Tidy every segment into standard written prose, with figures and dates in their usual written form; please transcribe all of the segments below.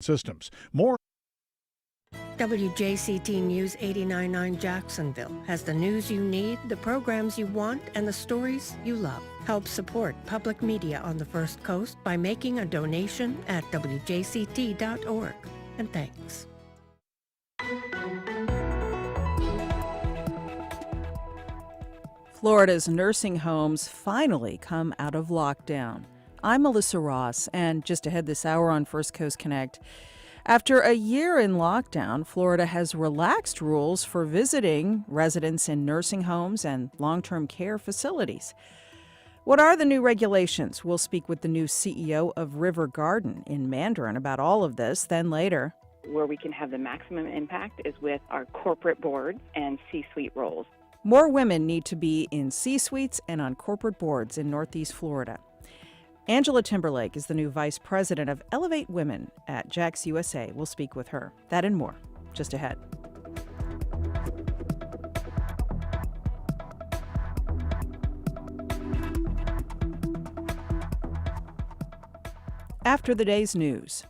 systems. More WJCT News 89.9 Jacksonville has the news you need, the programs you want, and the stories you love. Help support public media on the First Coast by making a donation at WJCT.org. And thanks. Florida's nursing homes finally come out of lockdown. I'm Melissa Ross, and just ahead this hour on First Coast Connect, after a year in lockdown, Florida has relaxed rules for visiting residents in nursing homes and long-term care facilities. What are the new regulations? We'll speak with the new CEO of River Garden in Mandarin about all of this. Then later, where we can have the maximum impact is with our corporate boards and C-suite roles. More women need to be in C-suites and on corporate boards in Northeast Florida. Angela Timberlake is the new vice president of Elevate Women at Jax USA. We'll speak with her. That and more, just ahead. After the day's news.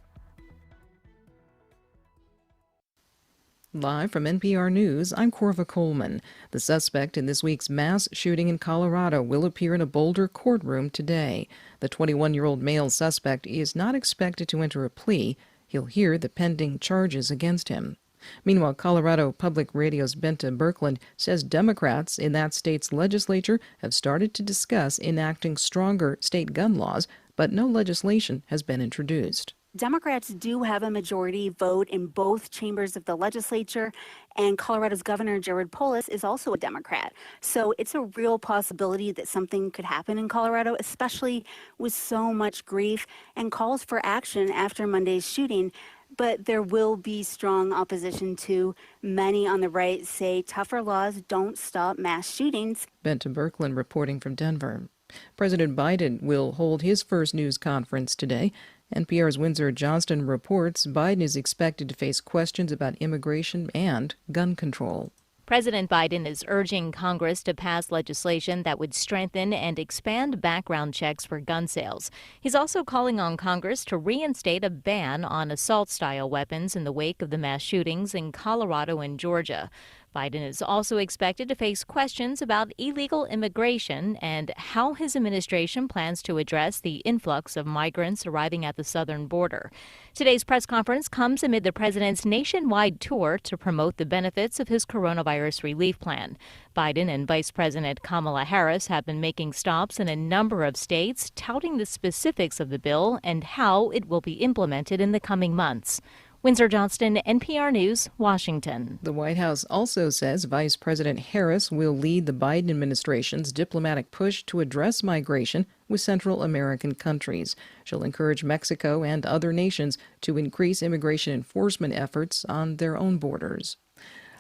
Live from NPR News, I'm Corva Coleman. The suspect in this week's mass shooting in Colorado will appear in a Boulder courtroom today. The 21-year-old male suspect is not expected to enter a plea. He'll hear the pending charges against him. Meanwhile, Colorado Public Radio's Benta Birkeland says Democrats in that state's legislature have started to discuss enacting stronger state gun laws, but no legislation has been introduced. Democrats do have a majority vote in both chambers of the legislature, and Colorado's Governor Jared Polis is also a Democrat. So it's a real possibility that something could happen in Colorado, especially with so much grief and calls for action after Monday's shooting. But there will be strong opposition too. Many on the right say tougher laws don't stop mass shootings. Benta Birkeland reporting from Denver. President Biden will hold his first news conference today. NPR's Windsor Johnston reports Biden is expected to face questions about immigration and gun control. President Biden is urging Congress to pass legislation that would strengthen and expand background checks for gun sales. He's also calling on Congress to reinstate a ban on assault-style weapons in the wake of the mass shootings in Colorado and Georgia. Biden is also expected to face questions about illegal immigration and how his administration plans to address the influx of migrants arriving at the southern border. Today's press conference comes amid the president's nationwide tour to promote the benefits of his coronavirus relief plan. Biden and Vice President Kamala Harris have been making stops in a number of states, touting the specifics of the bill and how it will be implemented in the coming months. Windsor Johnston, NPR News, Washington. The White House also says Vice President Harris will lead the Biden administration's diplomatic push to address migration with Central American countries. She'll encourage Mexico and other nations to increase immigration enforcement efforts on their own borders.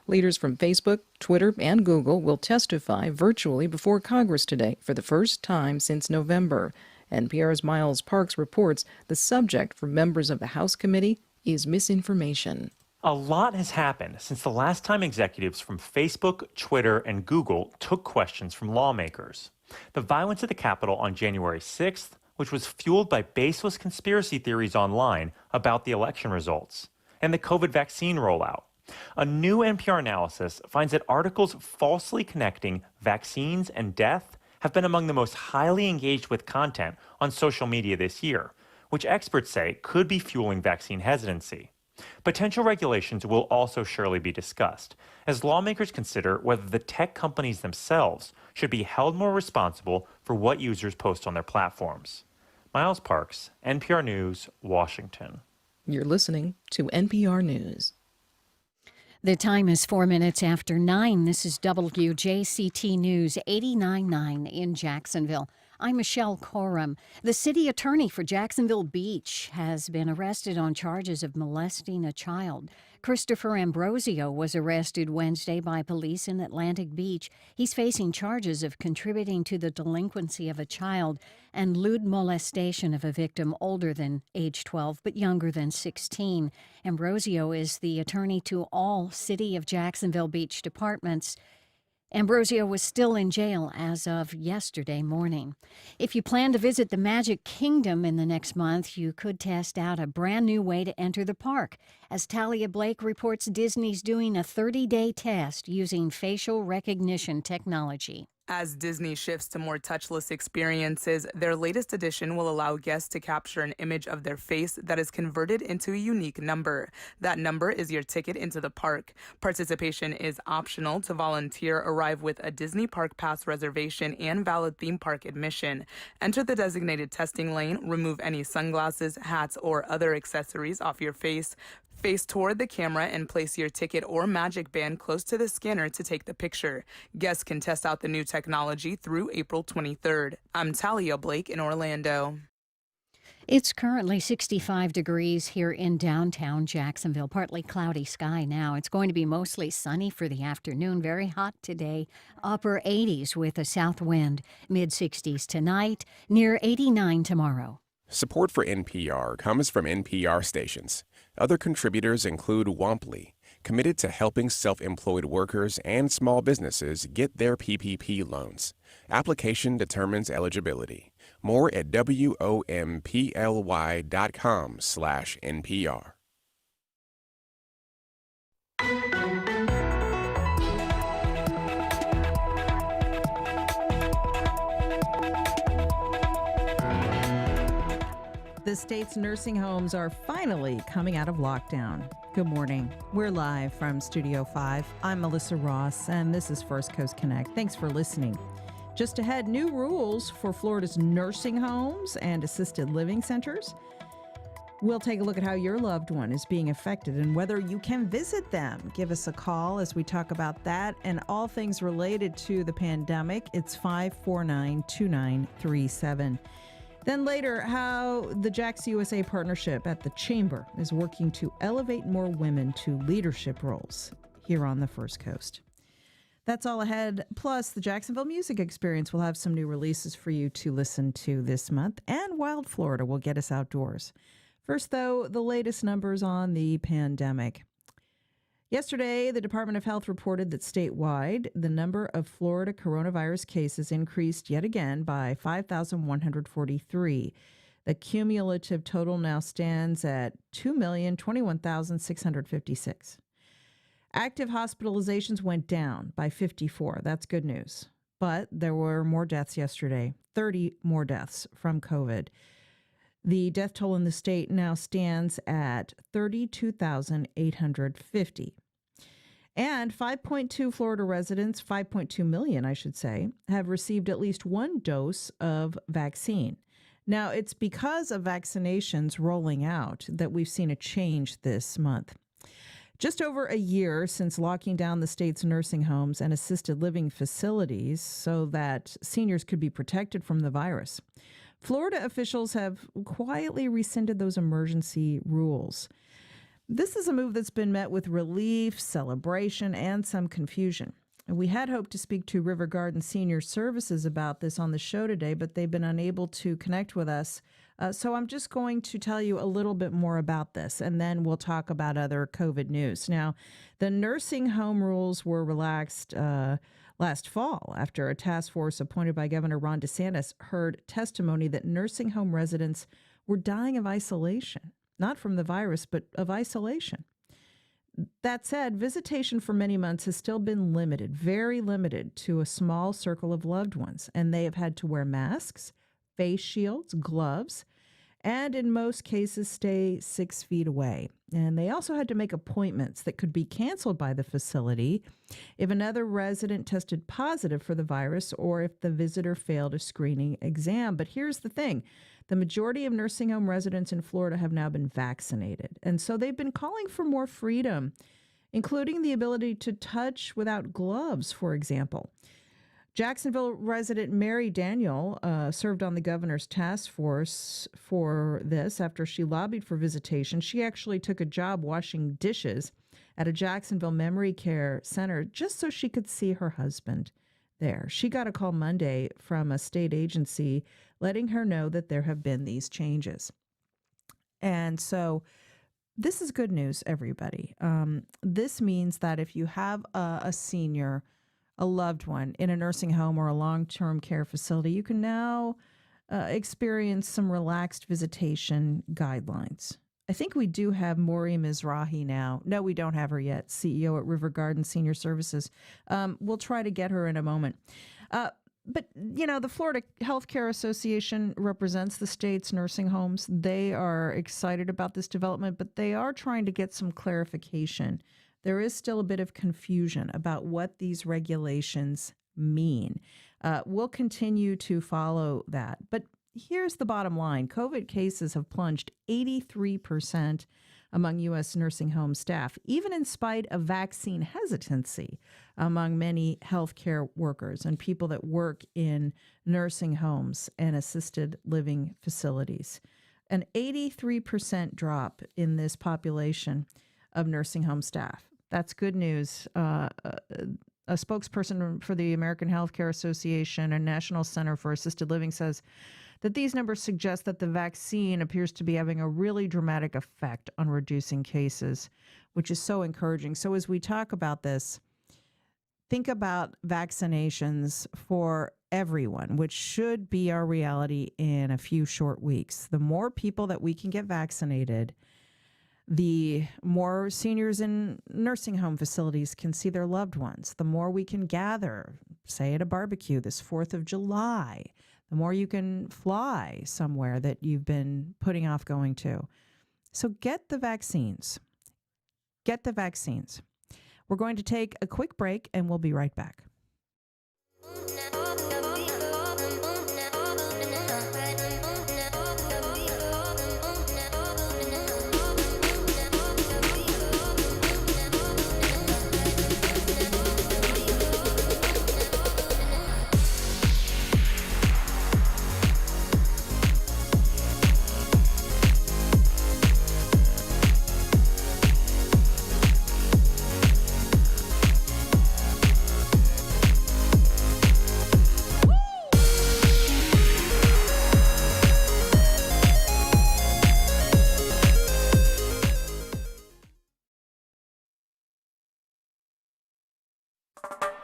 Leaders from Facebook, Twitter, and Google will testify virtually before Congress today for the first time since November. NPR's Miles Parks reports the subject for members of the House committee is misinformation. A lot has happened since the last time executives from Facebook, Twitter, and Google took questions from lawmakers. The violence at the Capitol on January 6th, which was fueled by baseless conspiracy theories online about the election results, and the COVID vaccine rollout. A new NPR analysis finds that articles falsely connecting vaccines and death have been among the most highly engaged with content on social media this year, which experts say could be fueling vaccine hesitancy. Potential regulations will also surely be discussed, as lawmakers consider whether the tech companies themselves should be held more responsible for what users post on their platforms. Miles Parks, NPR News, Washington. You're listening to NPR News. The time is 4 minutes after 9. This is WJCT News 89.9 in Jacksonville. I'm Michelle Coram. The city attorney for Jacksonville Beach has been arrested on charges of molesting a child. Christopher Ambrosio was arrested Wednesday by police in Atlantic Beach. He's facing charges of contributing to the delinquency of a child and lewd molestation of a victim older than age 12 but younger than 16. Ambrosio is the attorney to all City of Jacksonville Beach departments. Ambrosio was still in jail as of yesterday morning. If you plan to visit the Magic Kingdom in the next month, you could test out a brand new way to enter the park. As Talia Blake reports, Disney's doing a 30-day test using facial recognition technology. As Disney shifts to more touchless experiences, their latest edition will allow guests to capture an image of their face that is converted into a unique number. That number is your ticket into the park. Participation is optional. To volunteer, arrive with a Disney Park Pass reservation and valid theme park admission. Enter the designated testing lane, remove any sunglasses, hats, or other accessories off your face. Face toward the camera and place your ticket or magic band close to the scanner to take the picture. Guests can test out the new technology through April 23rd. I'm Talia Blake in Orlando. It's currently 65 degrees here in downtown Jacksonville. Partly cloudy sky now. It's going to be mostly sunny for the afternoon. Very hot today. Upper 80s with a south wind. Mid 60s tonight. Near 89 tomorrow. Support for NPR comes from NPR stations. Other contributors include Womply, committed to helping self-employed workers and small businesses get their PPP loans. Application determines eligibility. More at womply.com/NPR. The state's nursing homes are finally coming out of lockdown. Good morning. We're live from Studio 5. I'm Melissa Ross, and this is First Coast Connect. Thanks for listening. Just ahead, new rules for Florida's nursing homes and assisted living centers. We'll take a look at how your loved one is being affected and whether you can visit them. Give us a call as we talk about that and all things related to the pandemic. It's 549-2937. Then later, how the JAX USA partnership at the Chamber is working to elevate more women to leadership roles here on the First Coast. That's all ahead. Plus, the Jacksonville Music Experience will have some new releases for you to listen to this month, and Wild Florida will get us outdoors. First, though, the latest numbers on the pandemic. Yesterday, the Department of Health reported that statewide, the number of Florida coronavirus cases increased yet again by 5,143. The cumulative total now stands at 2,021,656. Active hospitalizations went down by 54. That's good news. But there were more deaths yesterday, 30 more deaths from COVID. The death toll in the state now stands at 32,850. And 5.2 Florida residents, 5.2 million, I should say, have received at least one dose of vaccine. Now, it's because of vaccinations rolling out that we've seen a change this month. Just over a year since locking down the state's nursing homes and assisted living facilities so that seniors could be protected from the virus, Florida officials have quietly rescinded those emergency rules. This is a move that's been met with relief, celebration, and some confusion. We had hoped to speak to River Garden Senior Services about this on the show today, but they've been unable to connect with us. So I'm just going to tell you a little bit more about this, and then we'll talk about other COVID news. Now, the nursing home rules were relaxed last fall after a task force appointed by Governor Ron DeSantis heard testimony that nursing home residents were dying of isolation, not from the virus, but of isolation. That said, visitation for many months has still been limited, very limited, to a small circle of loved ones, and they have had to wear masks, face shields, gloves, and in most cases stay 6 feet away. And they also had to make appointments that could be canceled by the facility if another resident tested positive for the virus or if the visitor failed a screening exam. But here's the thing. The majority of nursing home residents in Florida have now been vaccinated. And so they've been calling for more freedom, including the ability to touch without gloves, for example. Jacksonville resident Mary Daniel served on the governor's task force for this after she lobbied for visitation. She actually took a job washing dishes at a Jacksonville memory care center just so she could see her husband there. She got a call Monday from a state agency letting her know that there have been these changes. And so this is good news, everybody. This means that if you have a senior a loved one in a nursing home or a long-term care facility, you can now experience some relaxed visitation guidelines. I think we do have Maureen Mizrahi now. No, we don't have her yet, CEO at River Garden Senior Services. We'll try to get her in a moment. But, the Florida Healthcare Association represents the state's nursing homes. They are excited about this development, but they are trying to get some clarification. There is still a bit of confusion about what these regulations mean. We'll continue to follow that. But here's the bottom line. COVID cases have plunged 83% among U.S. nursing home staff, even in spite of vaccine hesitancy among many healthcare workers and people that work in nursing homes and assisted living facilities. An 83% drop in this population of nursing home staff. That's good news. A spokesperson for the American Healthcare Association and National Center for Assisted Living says that these numbers suggest that the vaccine appears to be having a really dramatic effect on reducing cases, which is so encouraging. So as we talk about this, think about vaccinations for everyone, which should be our reality in a few short weeks. The more people that we can get vaccinated, the more seniors in nursing home facilities can see their loved ones. The more we can gather, say at a barbecue this 4th of July, the more you can fly somewhere that you've been putting off going to. So get the vaccines. Get the vaccines. We're going to take a quick break and we'll be right back.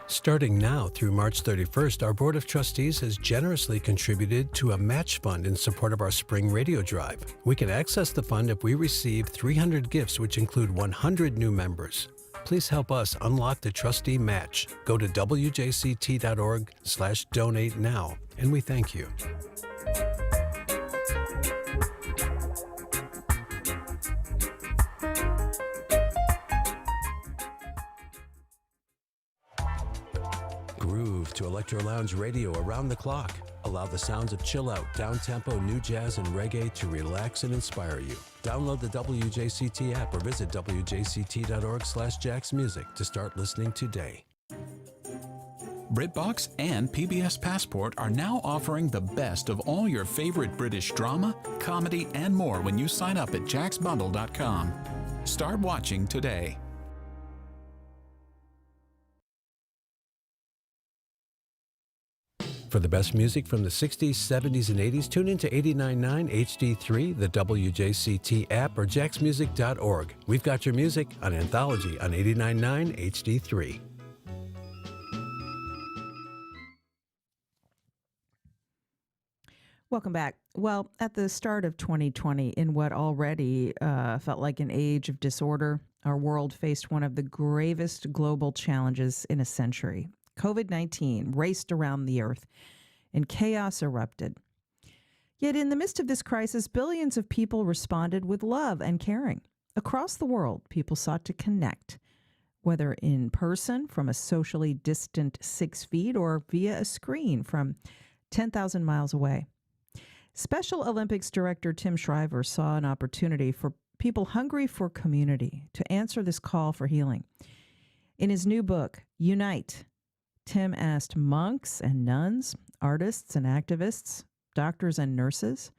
Starting now through March 31st, our Board of Trustees has generously contributed to a match fund in support of our spring radio drive. We can access the fund if we receive 300 gifts, which include 100 new members. Please help us unlock the trustee match. Go to wjct.org/donate now, and we thank you. Groove to Electro Lounge Radio around the clock. Allow the sounds of chill out, down-tempo, new jazz, and reggae to relax and inspire you. Download the WJCT app or visit wjct.org/jacksmusic to start listening today. BritBox and PBS Passport are now offering the best of all your favorite British drama, comedy, and more when you sign up at jacksbundle.com. Start watching today. For the best music from the 60s, 70s, and 80s, tune into 89.9 HD3, the WJCT app, or jacksmusic.org. We've got your music on Anthology on 89.9 HD3. Welcome back. Well, at the start of 2020, in what already felt like an age of disorder, our world faced one of the gravest global challenges in a century. COVID-19 raced around the earth and chaos erupted. Yet in the midst of this crisis, billions of people responded with love and caring. Across the world, people sought to connect, whether in person from a socially distant 6 feet or via a screen from 10,000 miles away. Special Olympics director Tim Shriver saw an opportunity for people hungry for community to answer this call for healing. In his new book, Unite, Tim asked monks and nuns, artists and activists, doctors and nurses,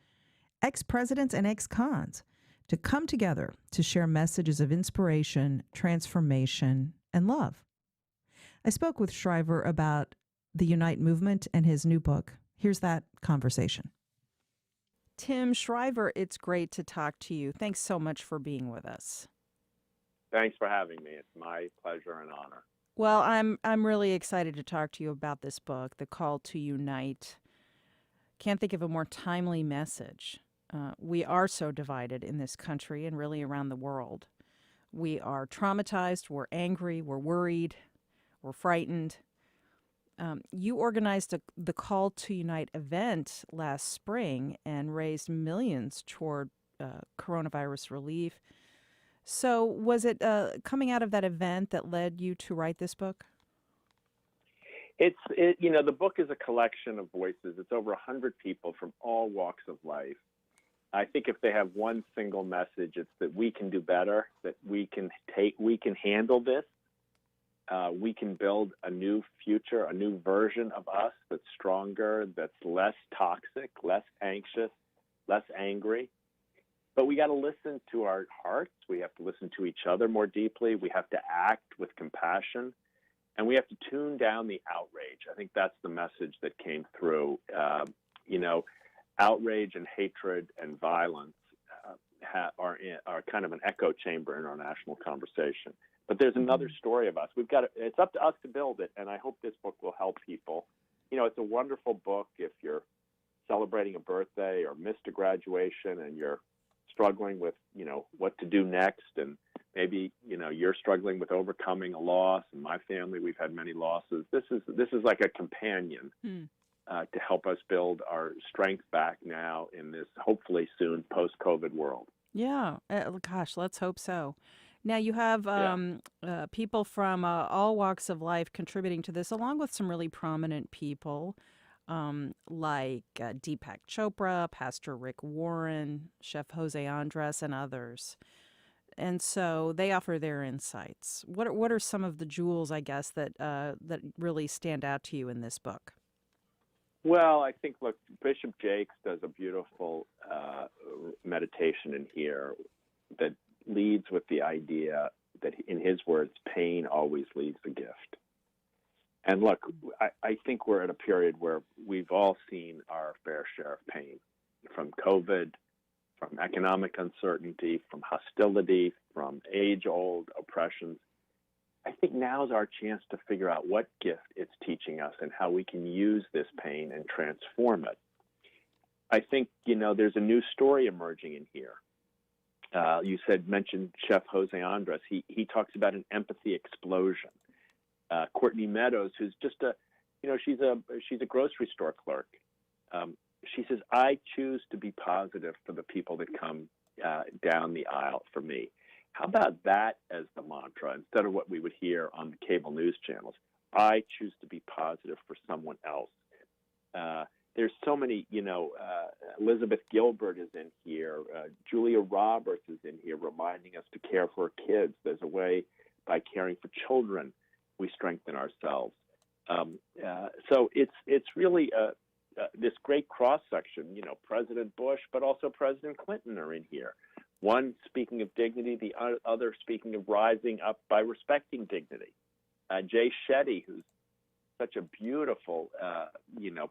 ex-presidents and ex-cons to come together to share messages of inspiration, transformation, and love. I spoke with Shriver about the Unite movement and his new book. Here's that conversation. Tim Shriver, it's great to talk to you. Thanks so much for being with us. Thanks for having me. It's my pleasure and honor. Well, I'm really excited to talk to you about this book, The Call to Unite. Can't think of a more timely message. We are so divided in this country and really around the world. We are traumatized, we're angry, we're worried, we're frightened. You organized the Call to Unite event last spring and raised millions toward coronavirus relief. So was it coming out of that event that led you to write this book? The book is a collection of voices. It's over 100 people from all walks of life. I think if they have one single message, it's that we can do better, that we can handle this. We can build a new future, a new version of us that's stronger, that's less toxic, less anxious, less angry. But we got to listen to our hearts. We have to listen to each other more deeply. We have to act with compassion. And we have to tune down the outrage. I think that's the message that came through. Outrage and hatred and violence are kind of an echo chamber in our national conversation. But there's another story of us. It's up to us to build it, and I hope this book will help people. It's a wonderful book if you're celebrating a birthday or missed a graduation and you're struggling with, what to do next, and maybe, you're struggling with overcoming a loss. In my family, we've had many losses. This is like a companion to help us build our strength back now in this hopefully soon post-COVID world. Yeah, gosh, let's hope so. Now you have people from all walks of life contributing to this, along with some really prominent people like Deepak Chopra, Pastor Rick Warren, Chef Jose Andres, and others. And so they offer their insights. What are some of the jewels, I guess, that really stand out to you in this book? Well, I think, look, Bishop Jakes does a beautiful meditation in here that leads with the idea that, in his words, pain always leads a gift. And look, I think we're at a period where we've all seen our fair share of pain, from COVID, from economic uncertainty, from hostility, from age-old oppressions. I think now's our chance to figure out what gift it's teaching us and how we can use this pain and transform it. I think, there's a new story emerging in here. You mentioned Chef Jose Andres. He talks about an empathy explosion. Courtney Meadows, who's just she's a grocery store clerk. She says, I choose to be positive for the people that come down the aisle for me. How about that as the mantra instead of what we would hear on the cable news channels? I choose to be positive for someone else. There's so many, Elizabeth Gilbert is in here. Julia Roberts is in here reminding us to care for our kids. There's a way by caring for children we strengthen ourselves. So it's really this great cross-section, President Bush, but also President Clinton are in here. One speaking of dignity, the other speaking of rising up by respecting dignity. Jay Shetty, who's such a beautiful,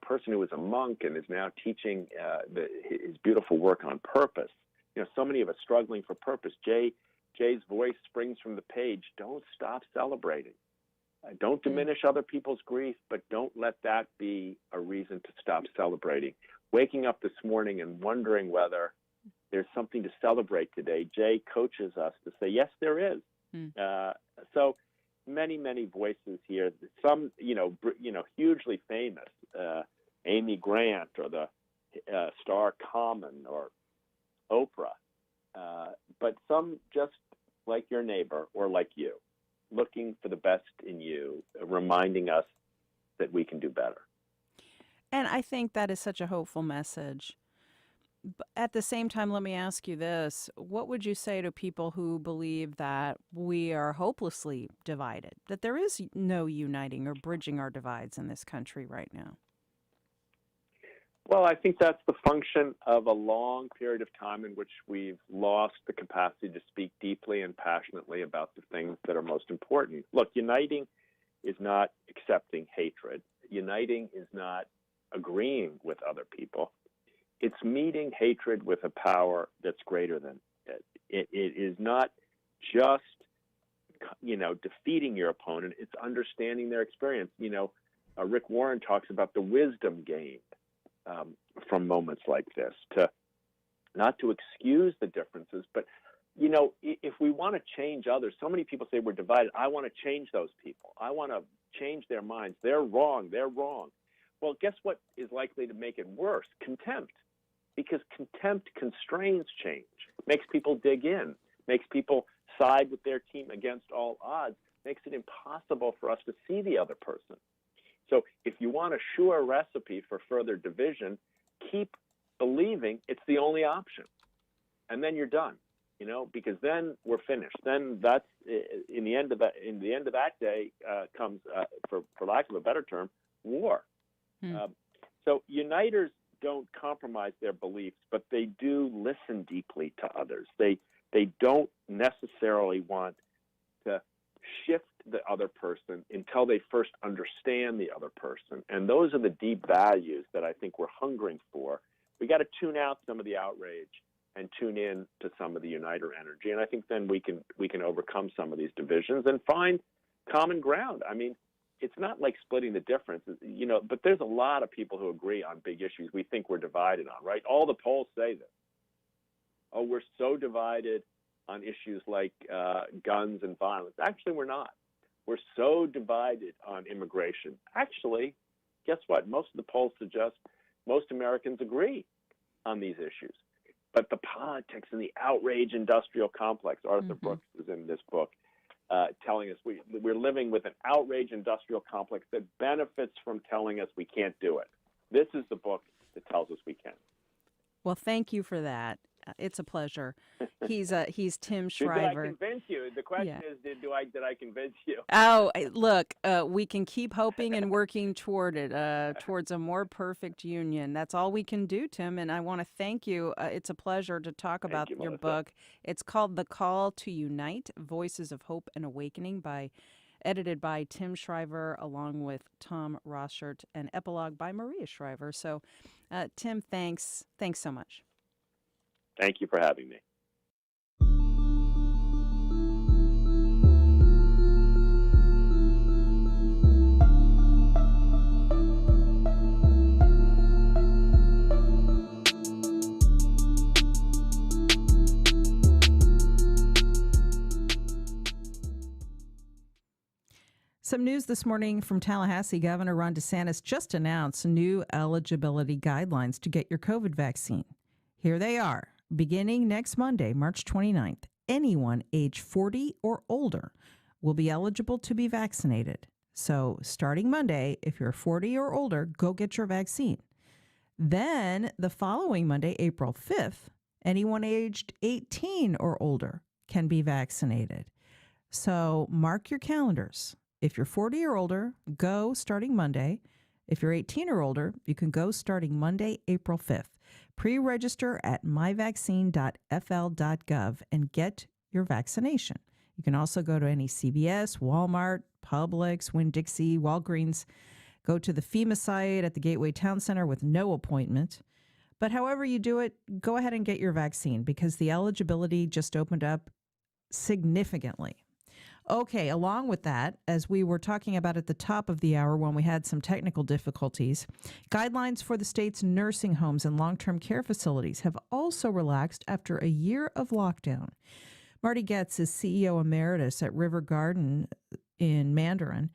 person who was a monk and is now teaching his beautiful work on purpose. So many of us struggling for purpose. Jay's voice springs from the page. Don't stop celebrating. Don't diminish other people's grief, but don't let that be a reason to stop celebrating. Waking up this morning and wondering whether there's something to celebrate today, Jay coaches us to say, yes, there is. So many, many voices here. Some, hugely famous, Amy Grant or the star Common or Oprah, but some just like your neighbor or like you, looking for the best in you, reminding us that we can do better. And I think that is such a hopeful message. But at the same time, let me ask you this. What would you say to people who believe that we are hopelessly divided, that there is no uniting or bridging our divides in this country right now? Well, I think that's the function of a long period of time in which we've lost the capacity to speak deeply and passionately about the things that are most important. Look, uniting is not accepting hatred. Uniting is not agreeing with other people. It's meeting hatred with a power that's greater than it. It is not just defeating your opponent. It's understanding their experience. Rick Warren talks about the wisdom gained from moments like this, to not to excuse the differences, but if we want to change others, so many people say we're divided. I want to change those people. I want to change their minds. They're wrong. They're wrong. Well, guess what is likely to make it worse? Contempt. Because contempt constrains change, makes people dig in, makes people side with their team against all odds, makes it impossible for us to see the other person. So if you want a sure recipe for further division, keep believing it's the only option. And then you're done. Because then we're finished. Then that's in the end of that day comes, for lack of a better term, war. So uniters don't compromise their beliefs, but they do listen deeply to others. They don't necessarily want to shift the other person until they first understand the other person. And those are the deep values that I think we're hungering for. We got to tune out some of the outrage and tune in to some of the uniter energy. And I think then we can overcome some of these divisions and find common ground. I mean, it's not like splitting the difference, but there's a lot of people who agree on big issues we think we're divided on, right? All the polls say this. Oh, we're so divided on issues like guns and violence. Actually, we're not. We're so divided on immigration. Actually, guess what? Most of the polls suggest most Americans agree on these issues. But the politics and the outrage industrial complex, Arthur Brooks is in this book, telling us we're living with an outrage industrial complex that benefits from telling us we can't do it. This is the book that tells us we can. Well, thank you for that. It's a pleasure. He's Tim Shriver. Did I convince you? The question is, did I convince you? Oh, look, we can keep hoping and working toward it, towards a more perfect union. That's all we can do, Tim. And I want to thank you. It's a pleasure to talk about your book. It's called The Call to Unite: Voices of Hope and Awakening, edited by Tim Shriver, along with Tom Rossert, and epilogue by Maria Shriver. So, Tim, thanks. Thanks so much. Thank you for having me. Some news this morning from Tallahassee. Governor Ron DeSantis just announced new eligibility guidelines to get your COVID vaccine. Here they are. Beginning next Monday, March 29th, anyone age 40 or older will be eligible to be vaccinated. So starting Monday, if you're 40 or older, go get your vaccine. Then the following Monday, April 5th, anyone aged 18 or older can be vaccinated. So mark your calendars. If you're 40 or older, go starting Monday. If you're 18 or older, you can go starting Monday, April 5th. Pre-register at myvaccine.fl.gov and get your vaccination. You can also go to any CVS, Walmart, Publix, Winn-Dixie, Walgreens. Go to the FEMA site at the Gateway Town Center with no appointment. But however you do it, go ahead and get your vaccine because the eligibility just opened up significantly. Okay, along with that, as we were talking about at the top of the hour when we had some technical difficulties, guidelines for the state's nursing homes and long-term care facilities have also relaxed after a year of lockdown. Marty Goetz is CEO Emeritus at River Garden in Mandarin,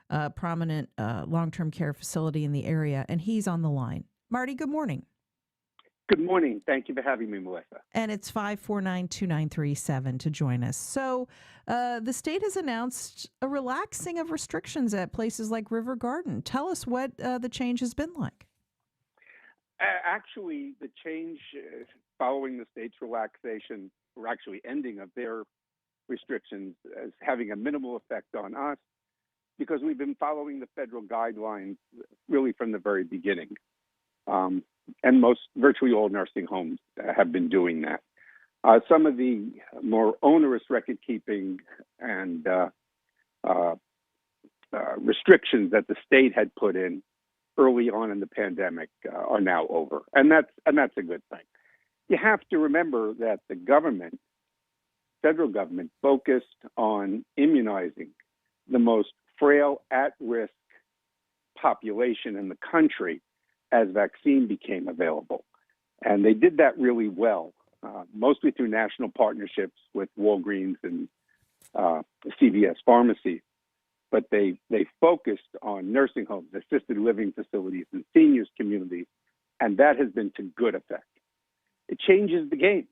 a prominent long-term care facility in the area, and he's on the line. Marty, good morning. Good morning. Thank you for having me, Melissa. And it's 549-2937 to join us. So the state has announced a relaxing of restrictions at places like River Garden. Tell us what the change has been like. Actually, the change following the state's relaxation, or actually ending of their restrictions, is having a minimal effect on us because we've been following the federal guidelines really from the very beginning. And virtually all nursing homes have been doing that. Some of the more onerous record-keeping and restrictions that the state had put in early on in the pandemic are now over, and that's a good thing. You have to remember that the government federal government focused on immunizing the most frail, at-risk population in the country as vaccine became available. And they did that really well, mostly through national partnerships with Walgreens and CVS pharmacies. But they focused on nursing homes, assisted living facilities, and seniors communities, and that has been to good effect. It changes the game.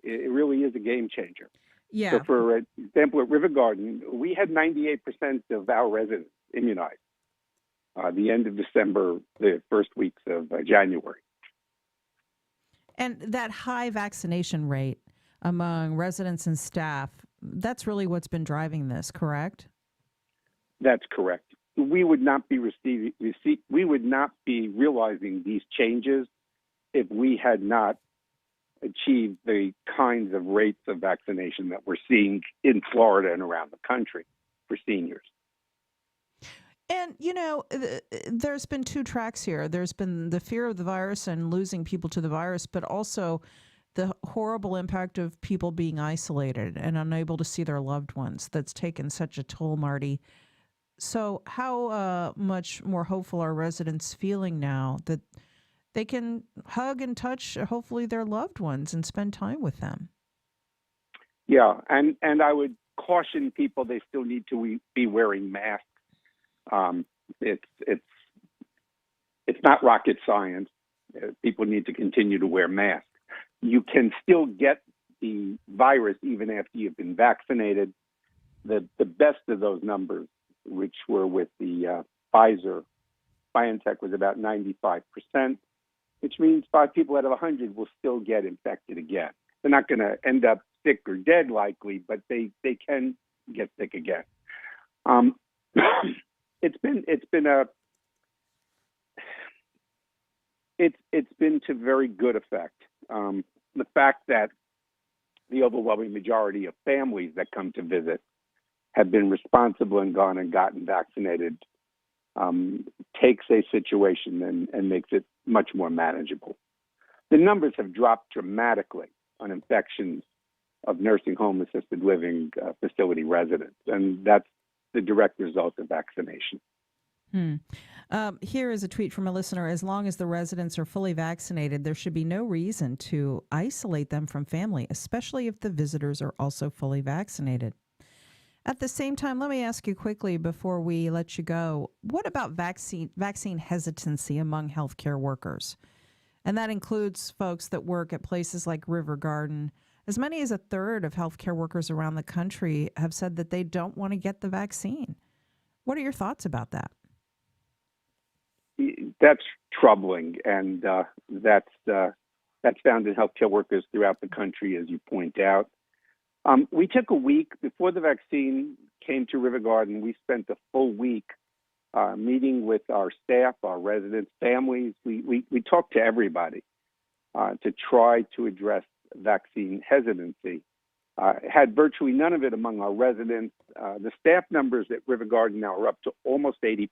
It really is a game changer. Yeah. So, for example, at River Garden, we had 98% of our residents immunized. The end of December, the first weeks of January. And that high vaccination rate among residents and staff, that's really what's been driving this, correct? That's correct. We would not be we would not be realizing these changes if we had not achieved the kinds of rates of vaccination that we're seeing in Florida and around the country for seniors. And, you know, there's been two tracks here. There's been the fear of the virus and losing people to the virus, but also the horrible impact of people being isolated and unable to see their loved ones. That's taken such a toll, Marty. So how much more hopeful are residents feeling now that they can hug and touch, hopefully, their loved ones and spend time with them? Yeah, and I would caution people they still need to be wearing masks. It's not rocket science. People need to continue to wear masks. You can still get the virus even after you've been vaccinated. The best of those numbers, which were with the Pfizer, BioNTech, was about 95%, which means 5 people out of 100 will still get infected again. They're not going to end up sick or dead likely, but they can get sick again. It's been to very good effect. The fact that the overwhelming majority of families that come to visit have been responsible and gone and gotten vaccinated takes a situation and makes it much more manageable. The numbers have dropped dramatically on infections of nursing home, assisted living facility residents, and that's the direct result of vaccination. Here is a tweet from a listener. As long as the residents are fully vaccinated, there should be no reason to isolate them from family, especially if the visitors are also fully vaccinated. At the same time, let me ask you quickly before we let you go, what about vaccine hesitancy among healthcare workers? And that includes folks that work at places like River Garden. As many as a third of healthcare workers around the country have said that they don't want to get the vaccine. What are your thoughts about that? That's troubling, and that's found in healthcare workers throughout the country, as you point out. We took a week before the vaccine came to River Garden. We spent a full week meeting with our staff, our residents, families. We talked to everybody to try to address vaccine hesitancy. Had virtually none of it among our residents. The staff numbers at River Garden now are up to almost 80%,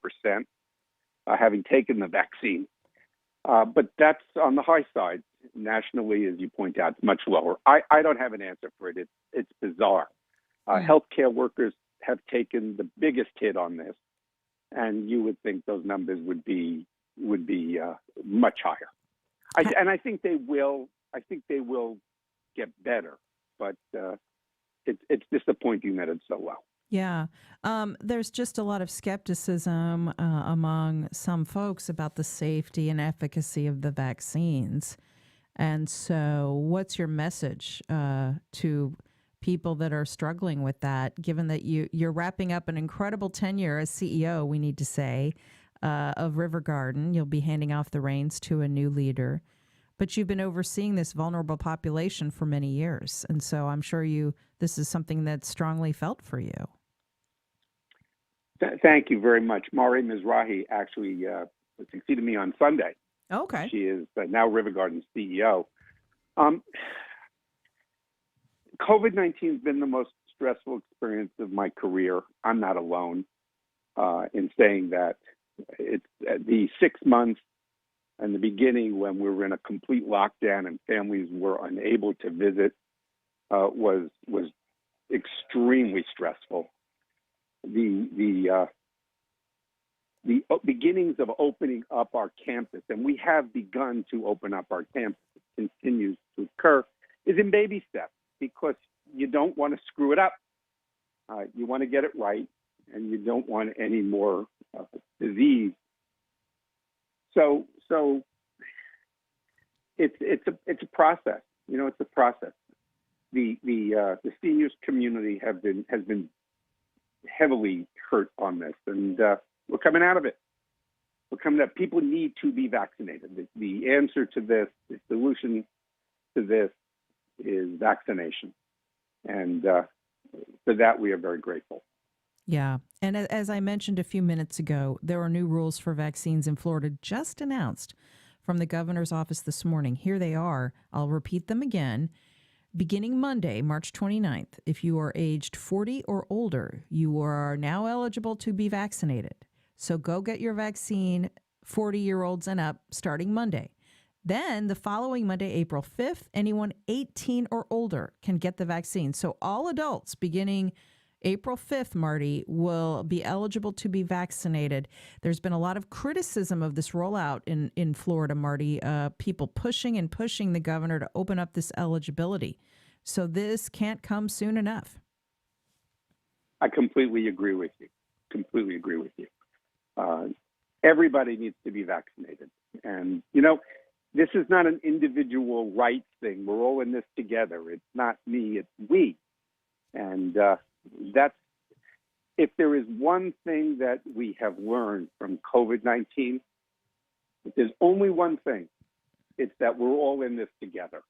having taken the vaccine. But that's on the high side. Nationally, as you point out, it's much lower. I don't have an answer for it. It's bizarre. Healthcare workers have taken the biggest hit on this, and you would think those numbers would be much higher. I think they will. I think they will get better, but it's disappointing that it's so low. Yeah. There's just a lot of skepticism among some folks about the safety and efficacy of the vaccines. And so what's your message to people that are struggling with that, given that you're wrapping up an incredible tenure as CEO, we need to say, of River Garden? You'll be handing off the reins to a new leader. But you've been overseeing this vulnerable population for many years. And so I'm sure this is something that's strongly felt for you. Thank you very much. Mari Mizrahi actually succeeded me on Sunday. Okay. She is now River Garden's CEO. COVID-19 has been the most stressful experience of my career. I'm not alone in saying that. It's the 6 months in the beginning when we were in a complete lockdown and families were unable to visit was extremely stressful. The beginnings of opening up our campus, and we have begun to open up our campus, continues to occur, is in baby steps because you don't want to screw it up. You want to get it right, and you don't want any more disease. So it's a process. You know, it's a process. The seniors community has been heavily hurt on this, and we're coming out of it. We're coming out. People need to be vaccinated. The answer to this, the solution to this, is vaccination, and for that we are very grateful. Yeah. And as I mentioned a few minutes ago, there are new rules for vaccines in Florida just announced from the governor's office this morning. Here they are. I'll repeat them again. Beginning Monday, March 29th, if you are aged 40 or older, you are now eligible to be vaccinated. So go get your vaccine, 40-year-olds and up, starting Monday. Then the following Monday, April 5th, anyone 18 or older can get the vaccine. So all adults beginning April 5th, Marty, will be eligible to be vaccinated. There's been a lot of criticism of this rollout in Florida, Marty, people pushing the governor to open up this eligibility. So this can't come soon enough. I completely agree with you. Everybody needs to be vaccinated. And, you know, this is not an individual rights thing. We're all in this together. It's not me, it's we. And that's, if there is one thing that we have learned from COVID-19, if there's only one thing, it's that we're all in this together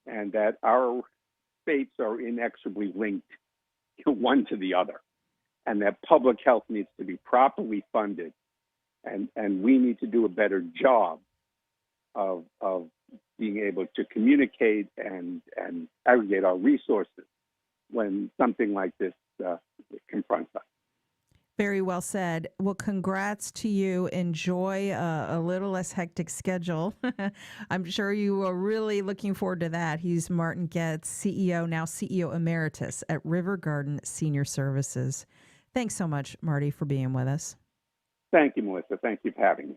and that our fates are inexorably linked one to the other, and that public health needs to be properly funded, and we need to do a better job of being able to communicate and aggregate our resources when something like this confronts us. Very well said. Well, congrats to you. Enjoy a little less hectic schedule. I'm sure you are really looking forward to that. He's Martin Goetz, CEO, now CEO Emeritus at River Garden Senior Services. Thanks so much, Marty, for being with us. Thank you, Melissa. Thank you for having me.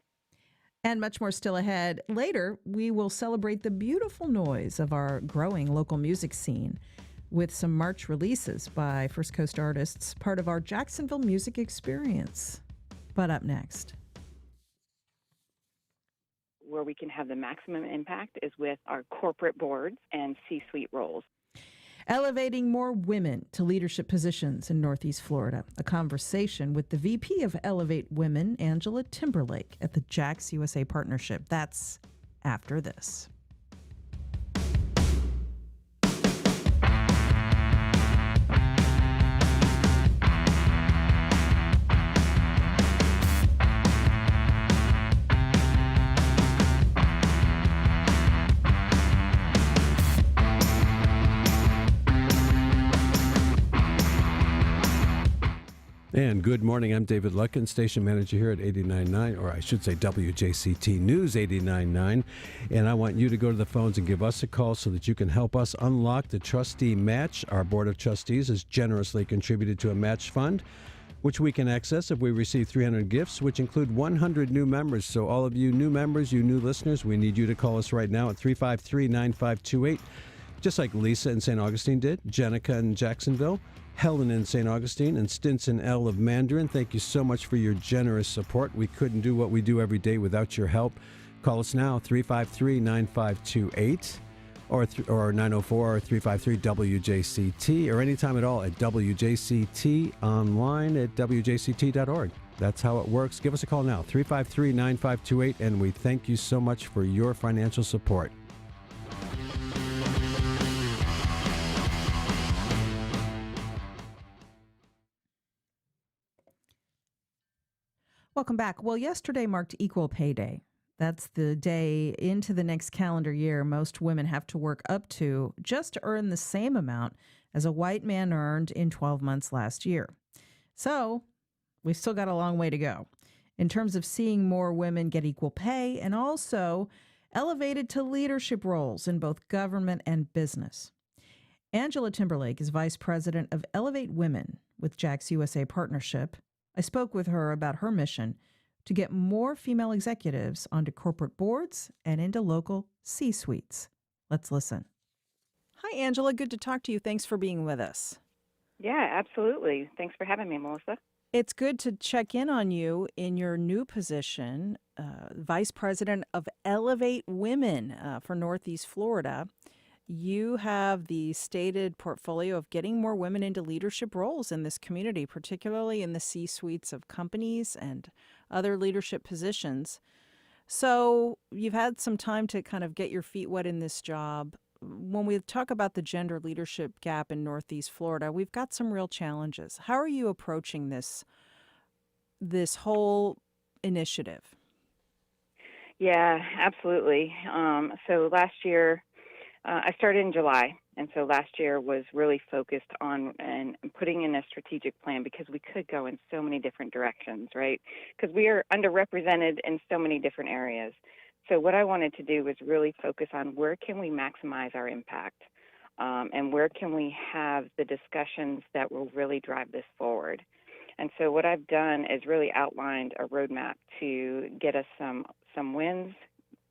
And much more still ahead. Later, we will celebrate the beautiful noise of our growing local music scene with some March releases by First Coast artists, part of our Jacksonville Music Experience. But up next. Where we can have the maximum impact is with our corporate boards and C-suite roles. Elevating more women to leadership positions in Northeast Florida. A conversation with the VP of Elevate Women, Angela Timberlake, at the Jax USA Partnership. That's after this. And good morning. I'm David Luckin, station manager here at 89.9, or I should say WJCT News 89.9. And I want you to go to the phones and give us a call so that you can help us unlock the trustee match. Our Board of Trustees has generously contributed to a match fund, which we can access if we receive 300 gifts, which include 100 new members. So all of you new members, you new listeners, we need you to call us right now at 353-9528, just like Lisa in St. Augustine did, Jenica in Jacksonville, Helen in St. Augustine, and Stinson L. of Mandarin. Thank you so much for your generous support. We couldn't do what we do every day without your help. Call us now, 353-9528, or 904-353-WJCT, or anytime at all at WJCT online at WJCT.org. That's how it works. Give us a call now, 353-9528, and we thank you so much for your financial support. Welcome back. Well, yesterday marked Equal Pay Day. That's the day into the next calendar year most women have to work up to just to earn the same amount as a white man earned in 12 months last year. So we've still got a long way to go in terms of seeing more women get equal pay and also elevated to leadership roles in both government and business. Angela Timberlake is vice president of Elevate Women with Jax USA Partnership. I spoke with her about her mission to get more female executives onto corporate boards and into local C-suites. Let's listen. Hi, Angela. Good to talk to you. Thanks for being with us. Yeah, absolutely. Thanks for having me, Melissa. It's good to check in on you in your new position, Vice President of Elevate Women for Northeast Florida. You have the stated portfolio of getting more women into leadership roles in this community, particularly in the C-suites of companies and other leadership positions. So you've had some time to kind of get your feet wet in this job. When we talk about the gender leadership gap in Northeast Florida, we've got some real challenges. How are you approaching this whole initiative? Yeah, absolutely. So last year, I started in July, and so last year was really focused on and putting in a strategic plan because we could go in so many different directions, right? Because we are underrepresented in so many different areas. So what I wanted to do was really focus on where can we maximize our impact, and where can we have the discussions that will really drive this forward. And so what I've done is really outlined a roadmap to get us some wins,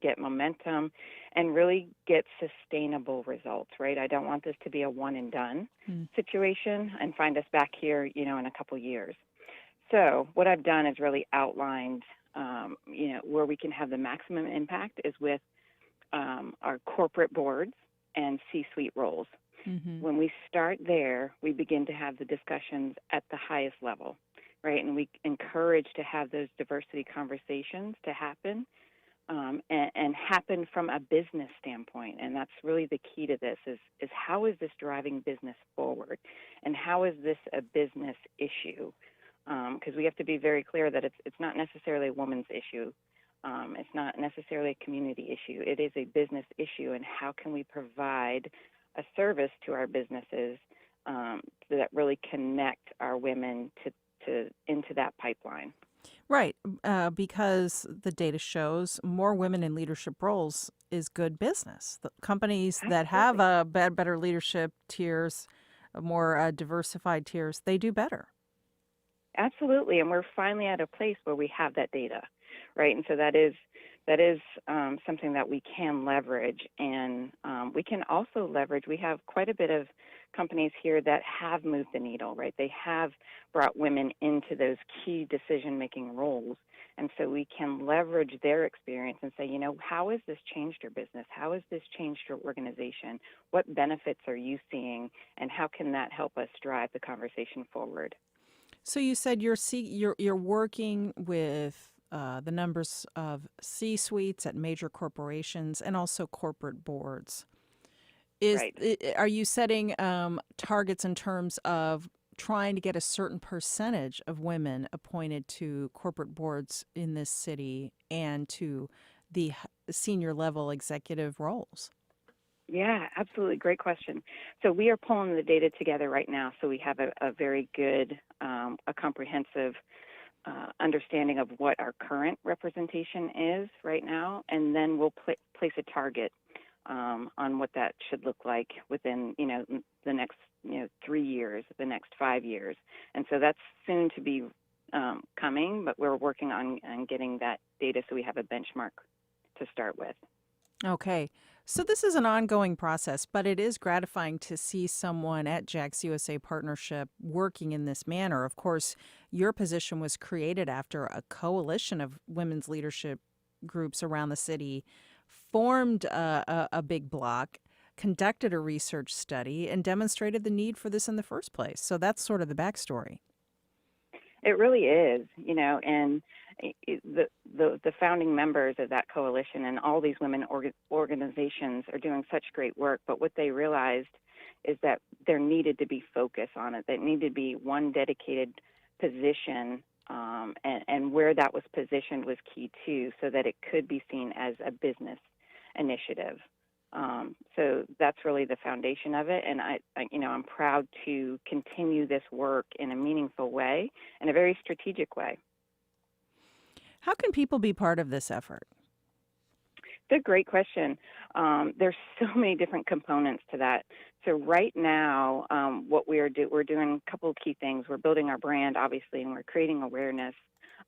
get momentum, and really get sustainable results, right? I don't want this to be a one and done situation and find us back here, in a couple years. So what I've done is really outlined, where we can have the maximum impact is with our corporate boards and C-suite roles. Mm-hmm. When we start there, we begin to have the discussions at the highest level, right? And we encourage to have those diversity conversations to happen. And happen from a business standpoint. And that's really the key to this is how is this driving business forward? And how is this a business issue? Because we have to be very clear that it's not necessarily a woman's issue. It's not necessarily a community issue. It is a business issue. And how can we provide a service to our businesses that really connect our women to into that pipeline? Right, because the data shows more women in leadership roles is good business. The companies that have better leadership tiers, more diversified tiers, they do better. Absolutely, and we're finally at a place where we have that data, right? And so that is something that we can leverage, and we can also leverage. We have quite a bit of companies here that have moved the needle, right? They have brought women into those key decision-making roles, and so we can leverage their experience and say, how has this changed your business? How has this changed your organization? What benefits are you seeing, and how can that help us drive the conversation forward? So you said you're working with the numbers of C-suites at major corporations and also corporate boards. Are you setting targets in terms of trying to get a certain percentage of women appointed to corporate boards in this city and to the senior level executive roles? Yeah, absolutely. Great question. So we are pulling the data together right now, so we have a very good, a comprehensive understanding of what our current representation is right now, and then we'll place a target on what that should look like within, the next, 3 years, the next 5 years. And so that's soon to be coming, but we're working on getting that data so we have a benchmark to start with. Okay. So this is an ongoing process, but it is gratifying to see someone at Jax USA Partnership working in this manner. Of course, your position was created after a coalition of women's leadership groups around the city formed a big block, conducted a research study, and demonstrated the need for this in the first place. So that's sort of the backstory. It really is, and the founding members of that coalition and all these women organizations are doing such great work. But what they realized is that there needed to be focus on it. There needed to be one dedicated position, and where that was positioned was key too, so that it could be seen as a business initiative. So that's really the foundation of it, and I'm proud to continue this work in a meaningful way, in a very strategic way. How can people be part of this effort? It's a great question. There's so many different components to that. So right now, what we're doing a couple of key things. We're building our brand, obviously, and we're creating awareness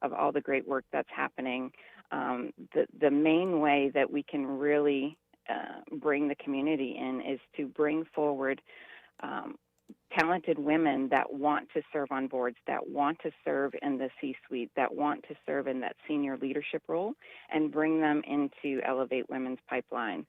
of all the great work that's happening. The main way that we can really bring the community in is to bring forward talented women that want to serve on boards, that want to serve in the C-suite, that want to serve in that senior leadership role, and bring them into Elevate Women's pipeline.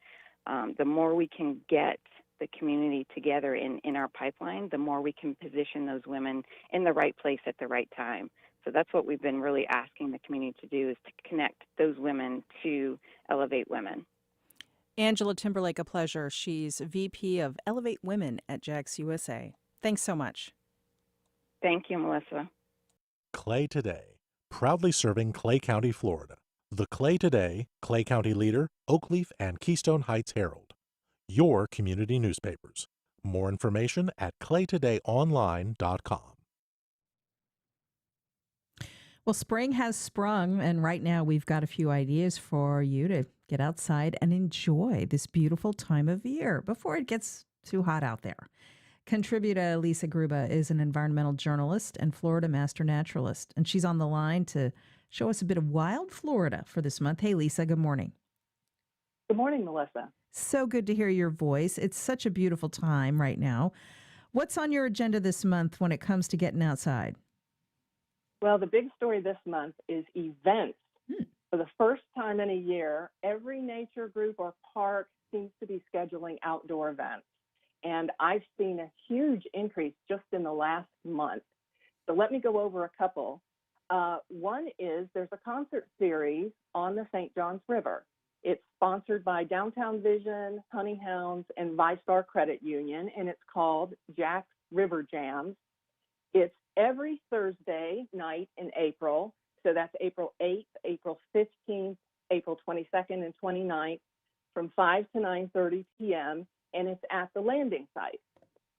The more we can get the community together in our pipeline, the more we can position those women in the right place at the right time. So that's what we've been really asking the community to do, is to connect those women to Elevate Women. Angela Timberlake, a pleasure. She's VP of Elevate Women at Jax USA. Thanks so much. Thank you, Melissa. Clay Today, proudly serving Clay County, Florida. The Clay Today, Clay County Leader, Oakleaf, and Keystone Heights Herald. Your community newspapers. More information at claytodayonline.com. Well, spring has sprung, and right now we've got a few ideas for you to get outside and enjoy this beautiful time of year before it gets too hot out there. Contributor Lisa Gruba is an environmental journalist and Florida master naturalist, and she's on the line to show us a bit of wild Florida for this month. Hey, Lisa, good morning. Good morning, Melissa. So good to hear your voice. It's such a beautiful time right now. What's on your agenda this month when it comes to getting outside? Well, the big story this month is events. For the first time in a year, every nature group or park seems to be scheduling outdoor events. And I've seen a huge increase just in the last month. So let me go over a couple. One is there's a concert series on the St. Johns River. It's sponsored by Downtown Vision, Honey Hounds, and ViStar Credit Union, and it's called Jax River Jams. It's every Thursday night in April. So that's April 8th, April 15th, April 22nd, and 29th from 5 to 9:30 p.m. And it's at the landing site,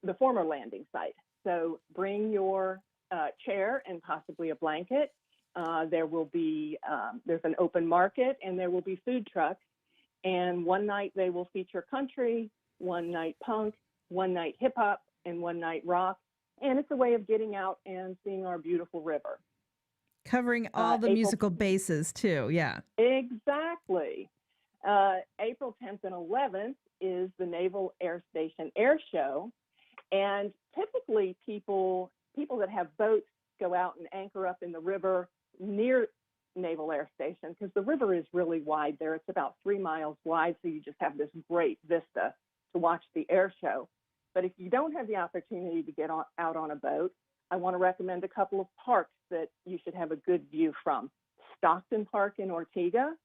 the former landing site. So bring your chair and possibly a blanket. There will be, there's an open market, and there will be food trucks. And one night they will feature country, one night punk, one night hip hop, and one night rock. And it's a way of getting out and seeing our beautiful river. Covering all the musical bases, too. Yeah. Exactly. April 10th and 11th is the Naval Air Station Air Show. And typically people that have boats go out and anchor up in the river near Naval Air Station, because the river is really wide there. It's about 3 miles wide, so you just have this great vista to watch the air show. But if you don't have the opportunity to get out on a boat, I want to recommend a couple of parks that you should have a good view from. Stockton Park in Ortega,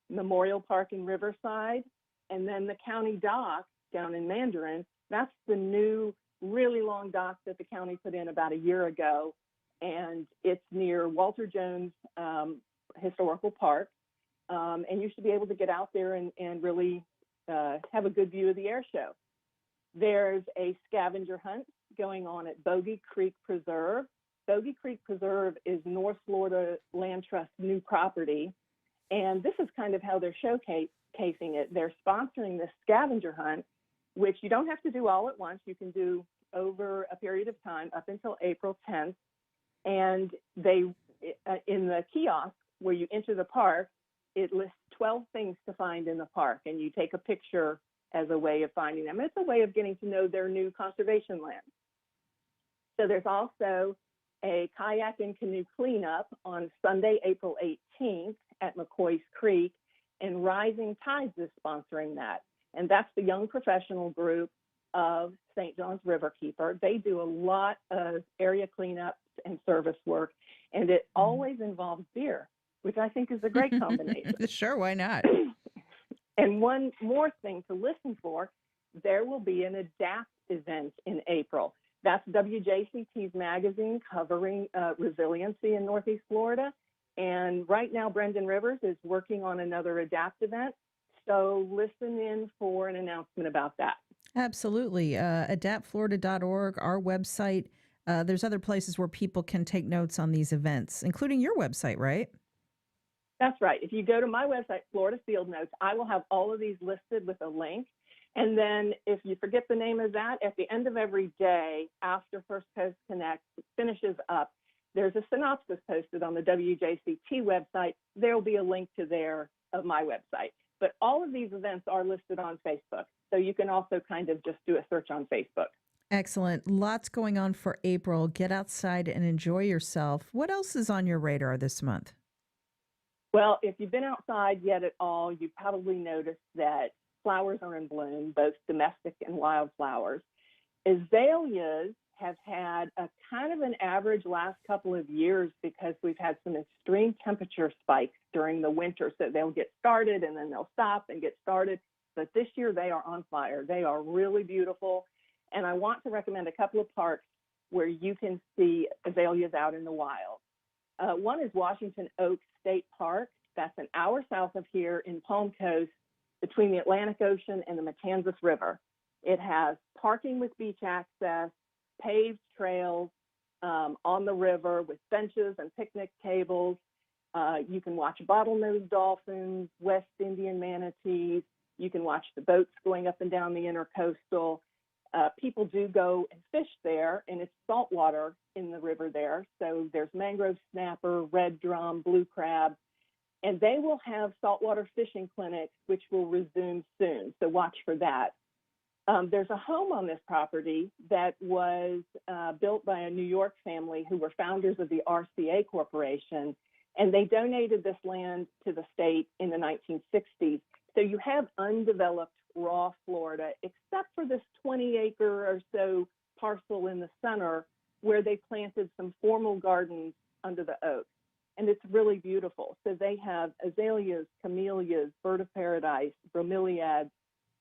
Memorial Park in Riverside, and then the county dock down in Mandarin. That's the new, really long dock that the county put in about a year ago, and it's near Walter Jones Historical Park. And you should be able to get out there and really have a good view of the air show. There's a scavenger hunt going on at Bogey Creek Preserve. Bogey Creek Preserve is North Florida Land Trust new property, and this is kind of how they're showcasing it. They're sponsoring this scavenger hunt, which you don't have to do all at once. You can do over a period of time up until April 10th, and they, in the kiosk where you enter the park, it lists 12 things to find in the park, and you take a picture as a way of finding them. It's a way of getting to know their new conservation land. So there's also a kayak and canoe cleanup on Sunday, April 18th at McCoy's Creek, and Rising Tides is sponsoring that. And that's the young professional group of St. John's Riverkeeper. They do a lot of area cleanups and service work, and it always involves beer, which I think is a great combination. Sure, why not? And one more thing to listen for, there will be an ADAPT event in April. That's WJCT's magazine covering resiliency in Northeast Florida. And right now, Brendan Rivers is working on another ADAPT event. So listen in for an announcement about that. Absolutely. adaptflorida.org, our website. There's other places where people can take notes on these events, including your website, right? That's right. If you go to my website, Florida Field Notes, I will have all of these listed with a link. And then if you forget the name of that, at the end of every day after First Coast Connect finishes up, there's a synopsis posted on the WJCT website. There will be a link to of my website. But all of these events are listed on Facebook. So you can also kind of just do a search on Facebook. Excellent. Lots going on for April. Get outside and enjoy yourself. What else is on your radar this month? Well, if you've been outside yet at all, you've probably noticed that flowers are in bloom, both domestic and wildflowers. Azaleas have had a kind of an average last couple of years because we've had some extreme temperature spikes during the winter. So they'll get started and then they'll stop and get started. But this year they are on fire. They are really beautiful. And I want to recommend a couple of parks where you can see azaleas out in the wild. One is Washington Oaks State Park. That's an hour south of here in Palm Coast between the Atlantic Ocean and the Matanzas River. It has parking with beach access, paved trails on the river with benches and picnic tables. You can watch bottlenose dolphins, West Indian manatees. You can watch the boats going up and down the intercoastal. People do go and fish there, and it's saltwater in the river there. So there's mangrove snapper, red drum, blue crab, and they will have saltwater fishing clinics, which will resume soon. So watch for that. There's a home on this property that was built by a New York family who were founders of the RCA Corporation, and they donated this land to the state in the 1960s. So you have undeveloped raw Florida, except for this 20-acre or so parcel in the center where they planted some formal gardens under the oak. And it's really beautiful. So they have azaleas, camellias, bird of paradise, bromeliads.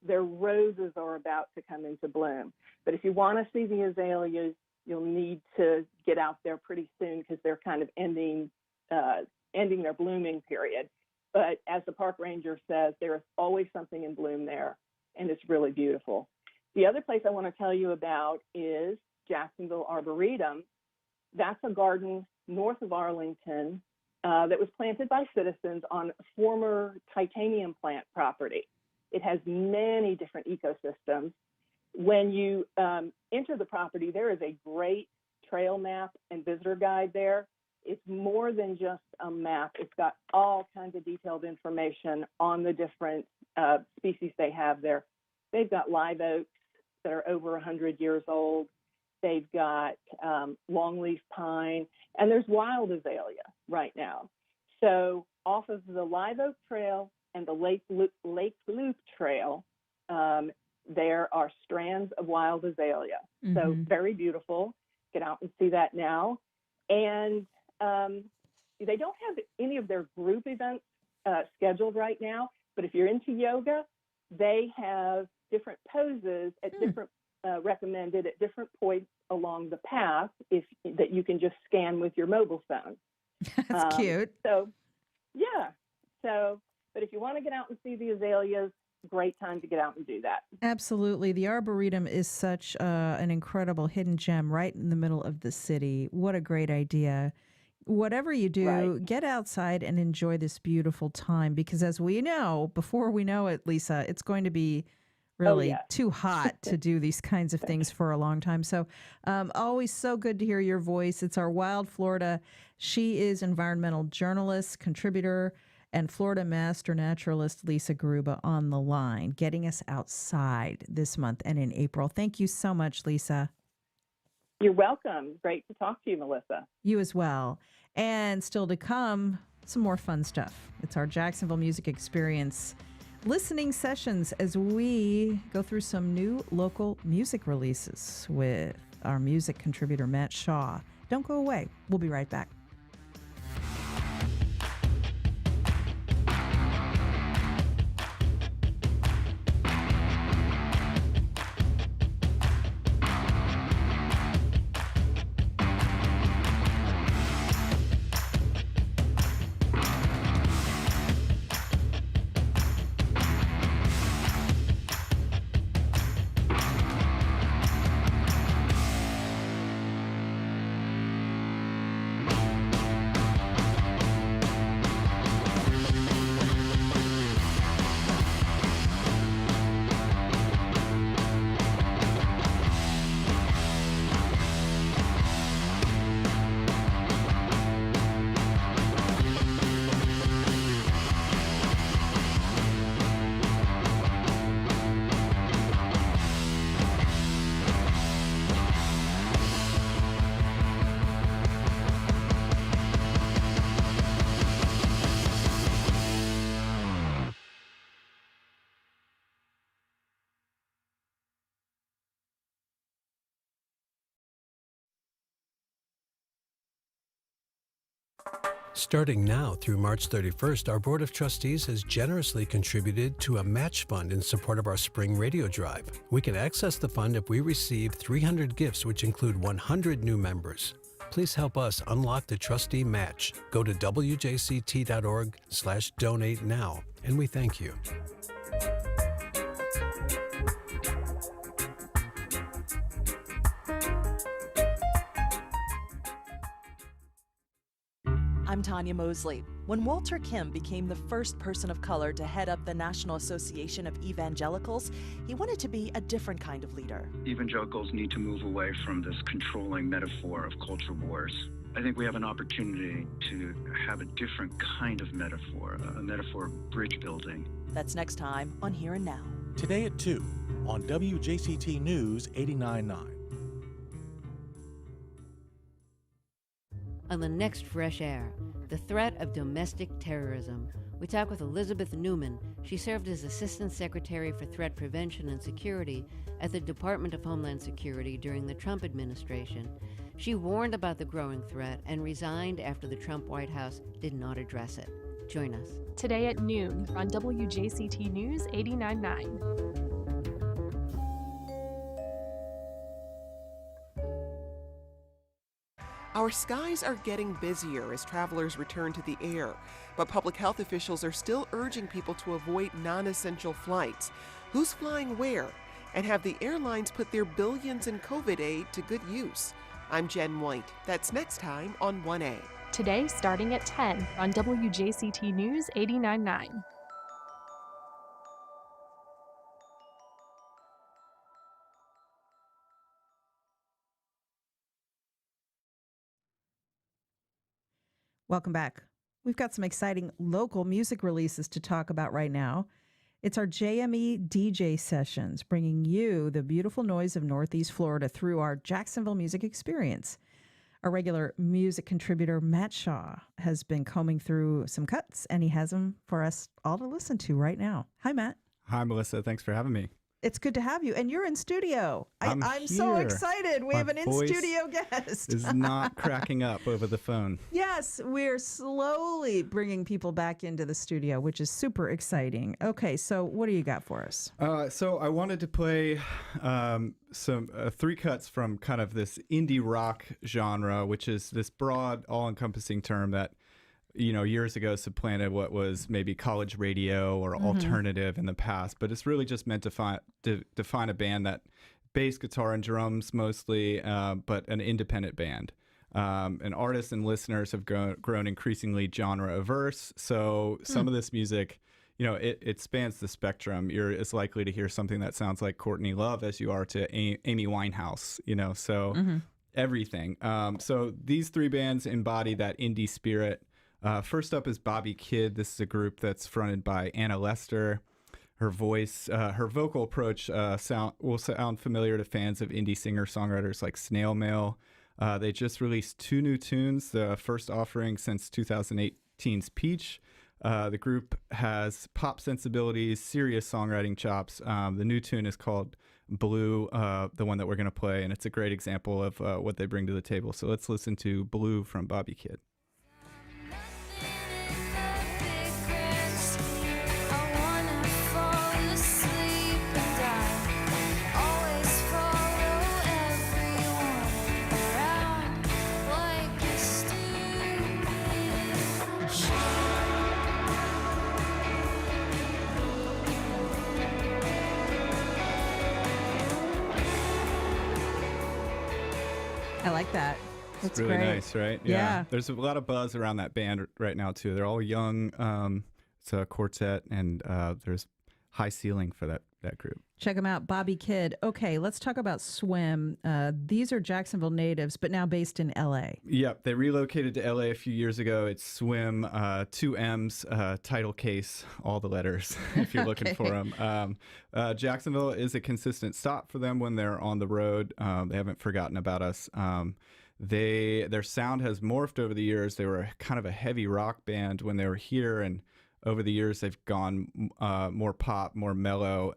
Their roses are about to come into bloom. But if you want to see the azaleas, you'll need to get out there pretty soon because they're kind of ending their blooming period. But as the park ranger says, there is always something in bloom there, and it's really beautiful. The other place I want to tell you about is Jacksonville Arboretum. That's a garden north of Arlington that was planted by citizens on former titanium plant property. It has many different ecosystems. When you enter the property, there is a great trail map and visitor guide there. It's more than just a map. It's got all kinds of detailed information on the different species they have there. They've got live oaks that are over 100 years old. They've got longleaf pine, and there's wild azalea right now. So off of the Live Oak Trail and the Lake Loop Trail, there are strands of wild azalea. Mm-hmm. So very beautiful. Get out and see that now. And they don't have any of their group events scheduled right now, but if you're into yoga, they have different poses at different recommended at different points along the path that you can just scan with your mobile phone. That's cute. So, yeah. So, but if you want to get out and see the azaleas, great time to get out and do that. Absolutely. The Arboretum is such an incredible hidden gem right in the middle of the city. What a great idea. Whatever you do, get outside and enjoy this beautiful time because as we know, before we know it, Lisa, it's going to be really too hot to do these kinds of things for a long time. So always so good to hear your voice. It's our Wild Florida. She is environmental journalist, contributor, and Florida master naturalist Lisa Garuba on the line, getting us outside this month and in April. Thank you so much, Lisa. You're welcome. Great to talk to you, Melissa. You as well. And still to come, some more fun stuff. It's our Jacksonville Music Experience listening sessions as we go through some new local music releases with our music contributor, Matt Shaw. Don't go away. We'll be right back. Starting now through March 31st, our Board of Trustees has generously contributed to a match fund in support of our spring radio drive. We can access the fund if we receive 300 gifts, which include 100 new members. Please help us unlock the trustee match. Go to wjct.org/donate now, and we thank you. I'm Tanya Mosley. When Walter Kim became the first person of color to head up the National Association of Evangelicals, he wanted to be a different kind of leader. Evangelicals need to move away from this controlling metaphor of culture wars. I think we have an opportunity to have a different kind of metaphor, a metaphor of bridge building. That's next time on Here and Now. Today at 2 on WJCT News 89.9. On the next Fresh Air, the threat of domestic terrorism. We talk with Elizabeth Newman. She served as Assistant Secretary for Threat Prevention and Security at the Department of Homeland Security during the Trump administration. She warned about the growing threat and resigned after the Trump White House did not address it. Join us. Today at noon on WJCT News 89.9. Our skies are getting busier as travelers return to the air, but public health officials are still urging people to avoid non-essential flights. Who's flying where? And have the airlines put their billions in COVID aid to good use? I'm Jen White. That's next time on 1A. Today, starting at 10 on WJCT News 89.9. Welcome back. We've got some exciting local music releases to talk about right now. It's our JME DJ sessions, bringing you the beautiful noise of Northeast Florida through our Jacksonville music experience. Our regular music contributor, Matt Shaw, has been combing through some cuts, and he has them for us all to listen to right now. Hi, Matt. Hi, Melissa. Thanks for having me. It's good to have you. And you're in studio. I'm so excited. We have an in-studio guest. Is not cracking up over the phone. Yes, we're slowly bringing people back into the studio, which is super exciting. Okay, so what do you got for us? So I wanted to play some three cuts from kind of this indie rock genre, which is this broad, all-encompassing term that years ago supplanted what was maybe college radio or alternative in the past, but it's really just meant to define a band that bass, guitar, and drums mostly, but an independent band. And artists and listeners have grown increasingly genre averse. So some of this music, it spans the spectrum. You're as likely to hear something that sounds like Courtney Love as you are to Amy Winehouse, so everything. So these three bands embody that indie spirit. First up is Bobby Kidd. This is a group that's fronted by Anna Lester. Her voice, her vocal approach will sound familiar to fans of indie singer-songwriters like Snail Mail. They just released 2 new tunes, the first offering since 2018's Peach. The group has pop sensibilities, serious songwriting chops. The new tune is called Blue, the one that we're going to play, and it's a great example of what they bring to the table. So let's listen to Blue from Bobby Kidd. I like that. It's really great. Nice, right? Yeah. There's a lot of buzz around that band right now, too. They're all young. It's a quartet, and there's high ceiling for that group. Check them out, Bobby Kidd. Okay, let's talk about Swim. These are Jacksonville natives, but now based in L.A. Yep, they relocated to L.A. a few years ago. It's Swim, 2 M's, title case, all the letters, if you're looking for them. Jacksonville is a consistent stop for them when they're on the road. They haven't forgotten about us. Their sound has morphed over the years. They were kind of a heavy rock band when they were here, and over the years, they've gone more pop, more mellow.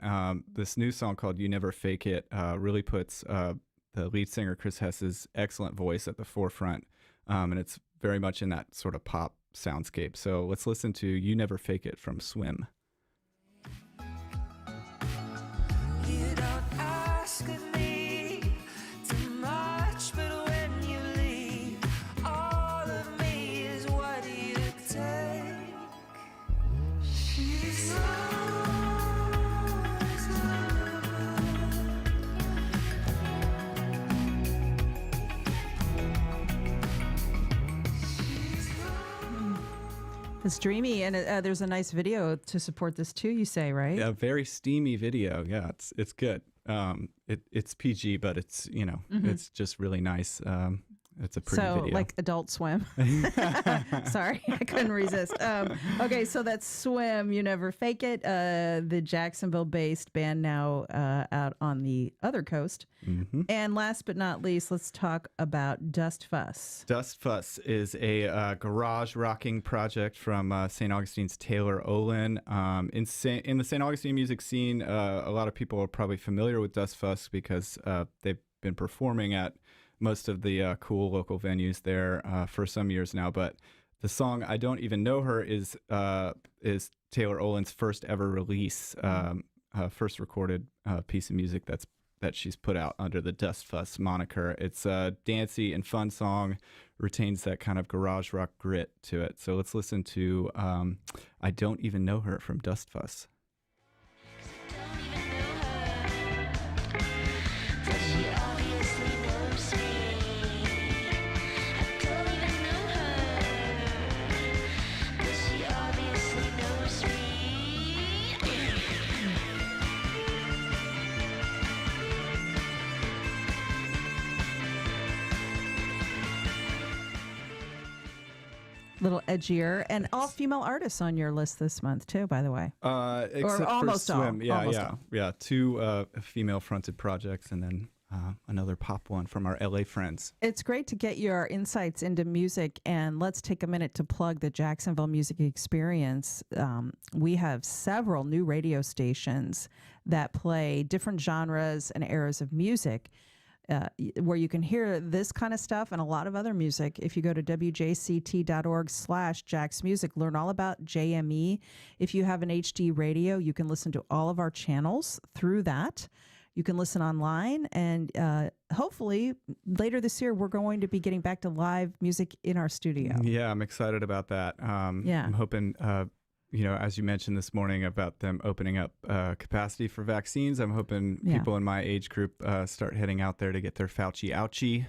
This new song called You Never Fake It really puts the lead singer, Chris Hess's excellent voice at the forefront. and it's very much in that sort of pop soundscape. So let's listen to You Never Fake It from Swim. You don't ask of me too much, but when you leave, all of me is what you take. She's It's dreamy, and there's a nice video to support this too. You say, right? Yeah, very steamy video. Yeah, it's good. It's PG, but it's it's just really nice. It's a pretty video. So like Adult Swim. Sorry, I couldn't resist. Okay, so that's Swim, You Never Fake It. The Jacksonville-based band now out on the other coast. Mm-hmm. And last but not least, let's talk about Dust Fuss. Dust Fuss is a garage rocking project from St. Augustine's Taylor Olin. In the St. Augustine music scene, a lot of people are probably familiar with Dust Fuss because they've been performing at most of the cool local venues there for some years now. But the song "I Don't Even Know Her" is Taylor Olin's first ever release, first recorded piece of music that she's put out under the Dust Fuss moniker. It's a dancey and fun song, retains that kind of garage rock grit to it. So let's listen to "I Don't Even Know Her" from Dust Fuss. Little edgier, and all female artists on your list this month too, by the way. Except or almost for Swim. all. Yeah, almost yeah, all. yeah. Two female-fronted projects, and then another pop one from our LA friends. It's great to get your insights into music, and let's take a minute to plug the Jacksonville Music Experience. We have several new radio stations that play different genres and eras of music. Where you can hear this kind of stuff and a lot of other music. If you go to wjct.org/jacksmusic, learn all about JME. If you have an HD radio, you can listen to all of our channels through that. You can listen online, and hopefully later this year, we're going to be getting back to live music in our studio. Yeah, I'm excited about that. Yeah. I'm hoping, as you mentioned this morning about them opening up capacity for vaccines, I'm hoping people in my age group start heading out there to get their Fauci ouchie.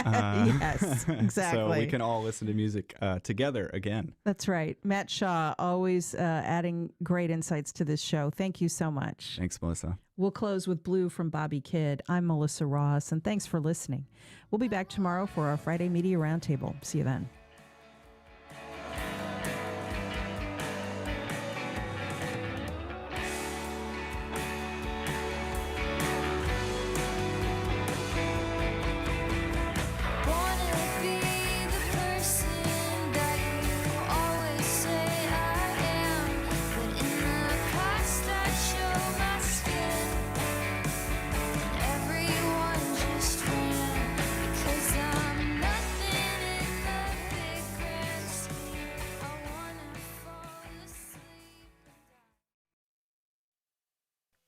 Yes, exactly. So we can all listen to music together again. That's right. Matt Shaw, always adding great insights to this show. Thank you so much. Thanks, Melissa. We'll close with Blue from Bobby Kidd. I'm Melissa Ross, and thanks for listening. We'll be back tomorrow for our Friday Media Roundtable. See you then.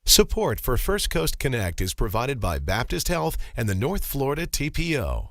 Support for First Coast Connect is provided by Baptist Health and the North Florida TPO.